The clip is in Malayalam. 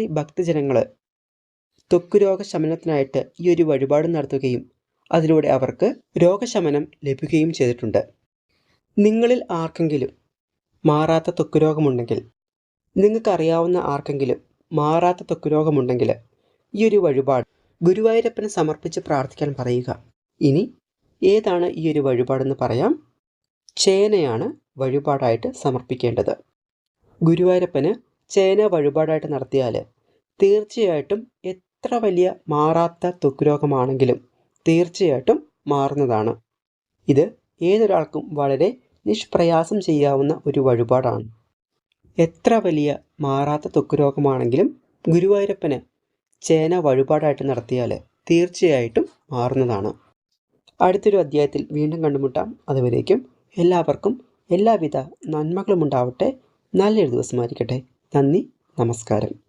ഭക്തജനങ്ങൾ ത്വക്ക് രോഗശമനത്തിനായിട്ട് ഈ ഒരു വഴിപാട് നടത്തുകയും അതിലൂടെ അവർക്ക് രോഗശമനം ലഭിക്കുകയും ചെയ്തിട്ടുണ്ട്. നിങ്ങളിൽ ആർക്കെങ്കിലും മാറാത്ത ത്വക്ക് രോഗമുണ്ടെങ്കിൽ, നിങ്ങൾക്കറിയാവുന്ന ആർക്കെങ്കിലും മാറാത്ത ത്വക്ക് രോഗമുണ്ടെങ്കിൽ ഈ ഒരു വഴിപാട് ഗുരുവായൂരപ്പന് സമർപ്പിച്ച് പ്രാർത്ഥിക്കാൻ പറയുക. ഇനി ഏതാണ് ഈ ഒരു വഴിപാടെന്ന് പറയാം. ചേനയാണ് വഴിപാടായിട്ട് സമർപ്പിക്കേണ്ടത്. ഗുരുവായൂരപ്പന് ചേന വഴിപാടായിട്ട് നടത്തിയാൽ തീർച്ചയായിട്ടും എത്ര വലിയ മാറാത്ത ത്വക്ക് രോഗമാണെങ്കിലും തീർച്ചയായിട്ടും മാറുന്നതാണ്. ഇത് ഏതൊരാൾക്കും വളരെ നിഷ്പ്രയാസം ചെയ്യാവുന്ന ഒരു വഴിപാടാണ്. എത്ര വലിയ മാറാത്ത ത്വക്ക് രോഗമാണെങ്കിലും ഗുരുവായൂരപ്പന് ചേന വഴിപാടായിട്ട് നടത്തിയാൽ തീർച്ചയായിട്ടും മാറുന്നതാണ്. അടുത്തൊരു അധ്യായത്തിൽ വീണ്ടും കണ്ടുമുട്ടാം. അതുവരേക്കും എല്ലാവർക്കും എല്ലാവിധ നന്മകളും ഉണ്ടാവട്ടെ. നല്ലൊരു ദിവസമായിരിക്കട്ടെ. നന്ദി, നമസ്കാരം.